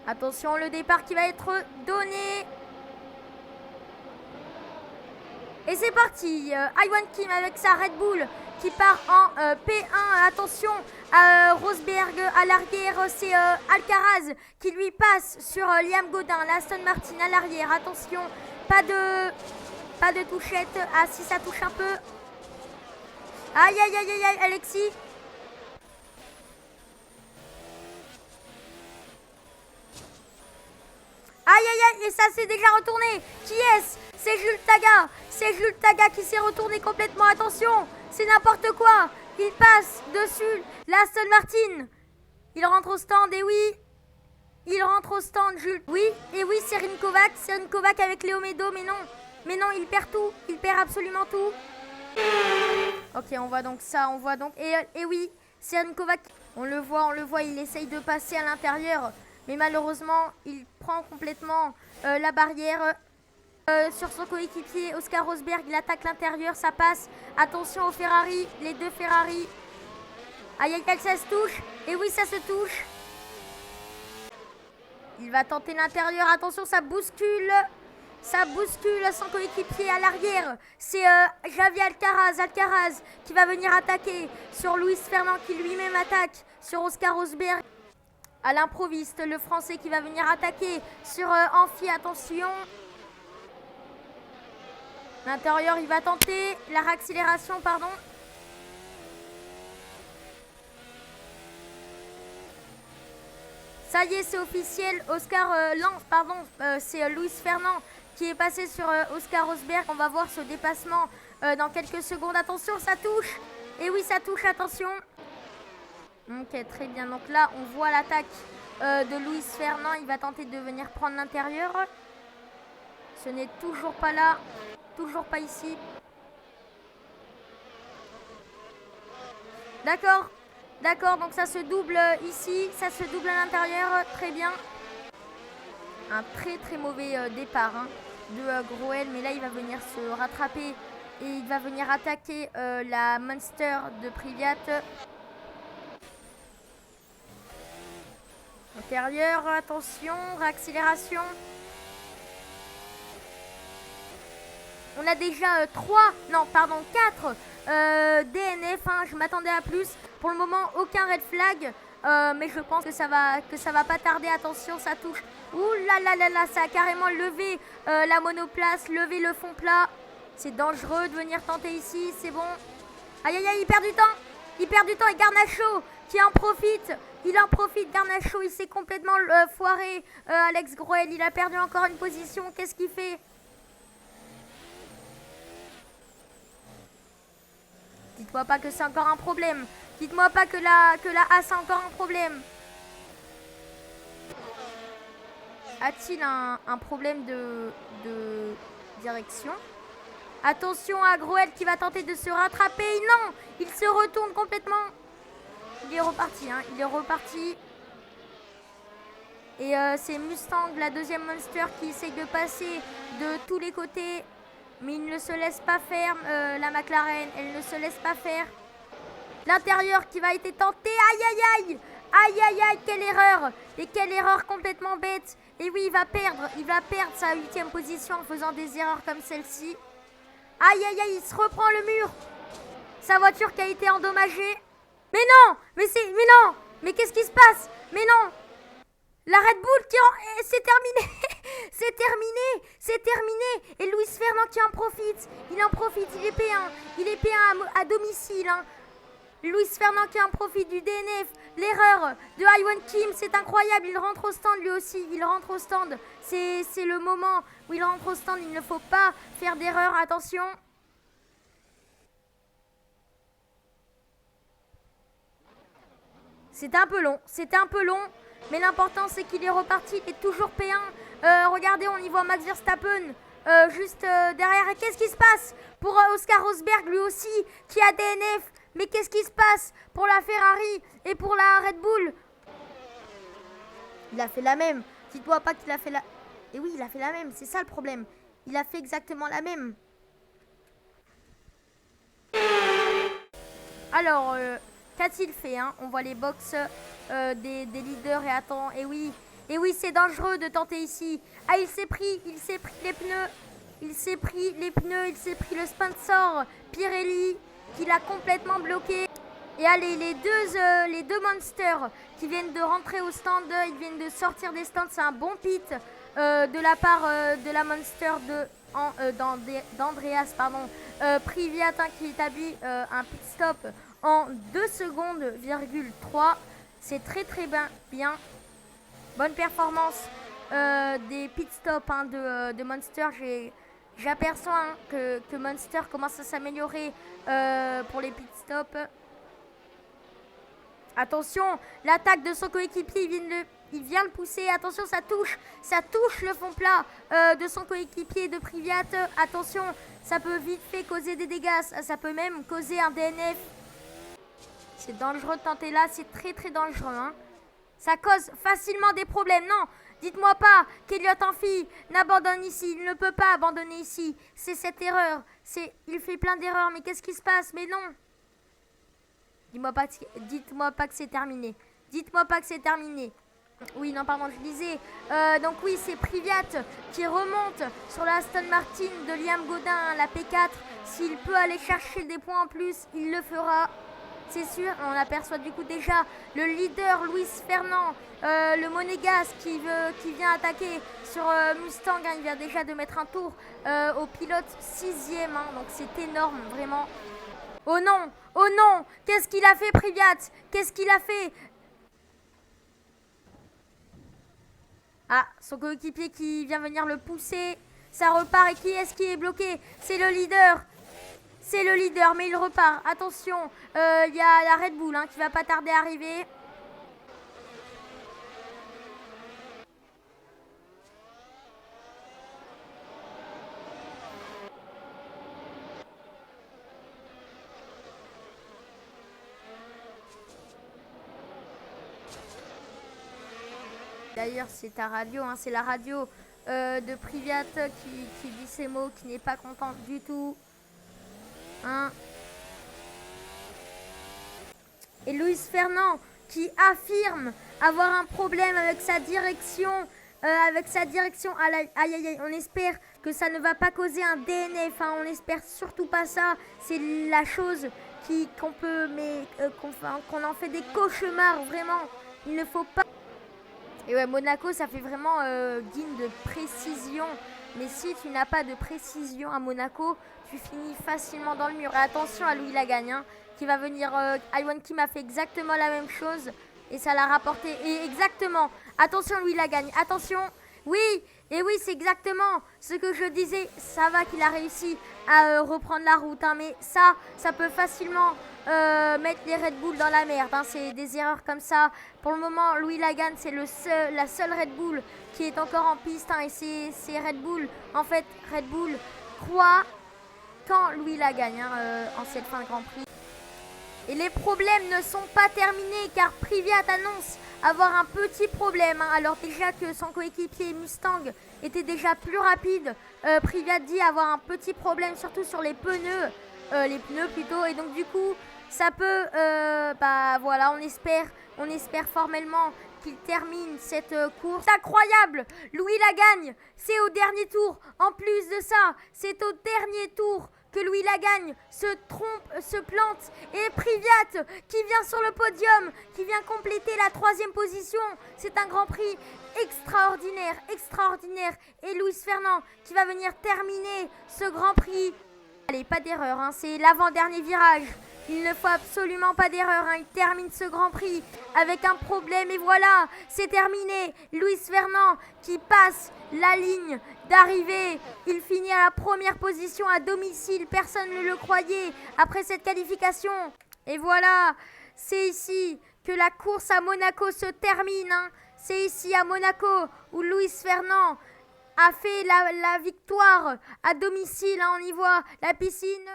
Attention, le départ qui va être donné. Et c'est parti. Iwan Kim avec sa Red Bull qui part en P1. Attention, Rosberg à l'arrière. C'est Alcaraz qui lui passe sur Liam Godin. La Aston Martin à l'arrière. Attention, pas de touchette. Ah, si ça touche un peu. Aïe, aïe, aïe, aïe, aïe, Alexis. Aïe, aïe, aïe, et ça s'est déjà retourné. Qui est-ce? C'est Jules Taga. C'est Jules Taga qui s'est retourné complètement. Attention, c'est n'importe quoi. Il passe dessus la Aston Martin. Il rentre au stand, et oui. Il rentre au stand, Jules. Oui, et oui, c'est Rinkovac. C'est Rinkovac avec Léo Medo, mais non. Mais non, il perd tout. Il perd absolument tout. Ok, on voit donc ça, on voit donc. Et oui, c'est Rinkovac. On le voit, il essaye de passer à l'intérieur. Mais malheureusement, il prend complètement la barrière sur son coéquipier Oscar Rosberg. Il attaque l'intérieur, ça passe. Attention aux Ferrari, les deux Ferrari. Aïe, aïe, aïe, ça se touche. Et oui, ça se touche. Il va tenter l'intérieur. Attention, ça bouscule. Ça bouscule son coéquipier à l'arrière. C'est Javi Alcaraz. Alcaraz qui va venir attaquer sur Luis Fernand qui lui-même attaque sur Oscar Rosberg. À l'improviste, le français qui va venir attaquer sur Amphi. Attention. L'intérieur, il va tenter la réaccélération, pardon. Ça y est, c'est officiel. Oscar Lance, pardon, c'est Luis Fernand qui est passé sur Oscar Rosberg. On va voir ce dépassement dans quelques secondes. Attention, ça touche. Et oui, ça touche, attention. Ok, très bien. Donc là, on voit l'attaque de Luis Fernand. Il va tenter de venir prendre l'intérieur. Ce n'est toujours pas là. Toujours pas ici. D'accord. D'accord, donc ça se double ici. Ça se double à l'intérieur. Très bien. Un très très mauvais départ de Groel. Mais là, il va venir se rattraper. Et il va venir attaquer la Monster de Privat. Intérieur, attention, réaccélération. On a déjà 4 DNF. Je m'attendais à plus. Pour le moment, aucun red flag. Mais je pense que ça va pas tarder. Attention, ça touche. Ouh là là là là, ça a carrément levé la monoplace, levé le fond plat. C'est dangereux de venir tenter ici, c'est bon. Aïe aïe aïe, il perd du temps. Il perd du temps et Garnacho qui en profite. Il en profite, Garnacho, il s'est complètement foiré. Alex Groel, il a perdu encore une position. Qu'est-ce qu'il fait? Dites-moi pas que c'est encore un problème. Dites-moi pas que la A c'est encore un problème. A-t-il un problème de direction? Attention à Groel qui va tenter de se rattraper. Non, il se retourne complètement. Il est reparti, il est reparti. Et c'est Mustang, la deuxième Monster, qui essaye de passer de tous les côtés. Mais il ne se laisse pas faire, la McLaren, elle ne se laisse pas faire. L'intérieur qui va être tenté, aïe aïe aïe. Aïe aïe aïe, quelle erreur. Et quelle erreur complètement bête. Et oui, il va perdre sa 8e position en faisant des erreurs comme celle-ci. Aïe aïe aïe, il se reprend le mur. Sa voiture qui a été endommagée. Mais non, mais qu'est-ce qui se passe? Mais non. La Red Bull c'est terminé. C'est terminé. Et Luis Fernand qui en profite. Il en profite, il est P1. Il est P1 à domicile. Luis Fernand qui en profite du DNF. L'erreur de Iwan Kim, c'est incroyable. Il rentre au stand lui aussi. Il rentre au stand. C'est le moment où il rentre au stand. Il ne faut pas faire d'erreur. Attention. C'était un peu long. Mais l'important, c'est qu'il est reparti. Il est toujours P1. Regardez, on y voit Max Verstappen juste derrière. Et qu'est-ce qui se passe pour Oscar Rosberg, lui aussi, qui a DNF? Mais qu'est-ce qui se passe pour la Ferrari et pour la Red Bull? Il a fait la même. Dites-moi pas qu'il a fait la... Et oui, il a fait la même. C'est ça le problème. Il a fait exactement la même. Alors... qu'a-t-il fait On voit les box des leaders et attends, et oui, Et oui, c'est dangereux de tenter ici. Ah, il s'est pris les pneus. Il s'est pris les pneus, il s'est pris le sponsor Pirelli qui l'a complètement bloqué. Et allez, les deux monsters qui viennent de rentrer au stand, ils viennent de sortir des stands. C'est un bon pit de la part de la monster d'Andreas Priviat qui établit un pit stop en 2 secondes,3. C'est très bien. Bonne performance des pit stops de Monster. J'aperçois que Monster commence à s'améliorer pour les pit stops. Attention, l'attaque de son coéquipier, il vient le pousser. Attention, ça touche le fond plat de son coéquipier de Priviat. Attention, ça peut vite fait causer des dégâts. Ça peut même causer un DNF. C'est dangereux de tenter là, c'est très dangereux. Hein. Ça cause facilement des problèmes. Non, dites-moi pas qu'Elliott Amphi n'abandonne ici. Il ne peut pas abandonner ici. C'est cette erreur. Il fait plein d'erreurs. Mais qu'est-ce qui se passe? Mais non. Dites-moi pas que c'est terminé. Dites-moi pas que c'est terminé. Oui, non, pardon, je disais. Donc oui, c'est Priviat qui remonte sur la Aston Martin de Liam Gaudin, la P4. S'il peut aller chercher des points en plus, il le fera. C'est sûr, on aperçoit du coup déjà le leader Luis Fernand, le Monégasque qui vient attaquer sur Mustang. Hein, il vient déjà de mettre un tour au pilote 6e. Hein, donc c'est énorme, vraiment. Oh non, qu'est-ce qu'il a fait Priviat? Qu'est-ce qu'il a fait? Ah, son coéquipier qui vient venir le pousser. Ça repart et qui est-ce qui est bloqué? C'est le leader. C'est le leader, mais il repart. Attention, il y a la Red Bull qui va pas tarder à arriver. D'ailleurs, c'est ta radio, hein, c'est la radio de Priviat qui dit ces mots, qui n'est pas contente du tout. Hein. Et Luis Fernand qui affirme avoir un problème avec sa direction. Aïe, aïe, aïe, on espère que ça ne va pas causer un DNF. Hein, on espère surtout pas ça. C'est la chose qu'on en fait des cauchemars, vraiment. Il ne faut pas. Et ouais, Monaco, ça fait vraiment digne de précision. Mais si tu n'as pas de précision à Monaco, tu finis facilement dans le mur. Et attention à Louis Lagagne, hein, qui va venir. Iwan Kim a fait exactement la même chose. Et ça l'a rapporté. Et exactement. Attention Louis Lagagne. Attention. Oui. Et oui, c'est exactement ce que je disais. Ça va qu'il a réussi à reprendre la route. Hein, mais ça peut facilement mettre les Red Bull dans la merde. Hein, c'est des erreurs comme ça. Pour le moment, Louis Lagagne, c'est la seule Red Bull qui est encore en piste. Hein, et c'est Red Bull. En fait, Red Bull croit quand Louis Lagagne en cette fin de Grand Prix. Et les problèmes ne sont pas terminés car Priviat annonce avoir un petit problème. Hein. Alors déjà que son coéquipier Mustang était déjà plus rapide, Priviat dit avoir un petit problème surtout sur les pneus. Et donc du coup ça peut, voilà, on espère formellement qu'il termine cette course. Incroyable, Louis Lagagne, c'est au dernier tour. En plus de ça, c'est au dernier tour que Louis Lagagne se trompe, se plante. Et Priviat qui vient sur le podium, qui vient compléter la 3e position. C'est un Grand Prix extraordinaire. Et Luis Fernand qui va venir terminer ce Grand Prix. Allez, pas d'erreur, hein, c'est l'avant-dernier virage. Il ne faut absolument pas d'erreur. Hein. Il termine ce Grand Prix avec un problème. Et voilà, c'est terminé. Luis Fernand qui passe la ligne d'arrivée. Il finit à la 1re position à domicile. Personne ne le croyait après cette qualification. Et voilà, c'est ici que la course à Monaco se termine. Hein. C'est ici à Monaco où Luis Fernand a fait la victoire à domicile. Hein. On y voit la piscine.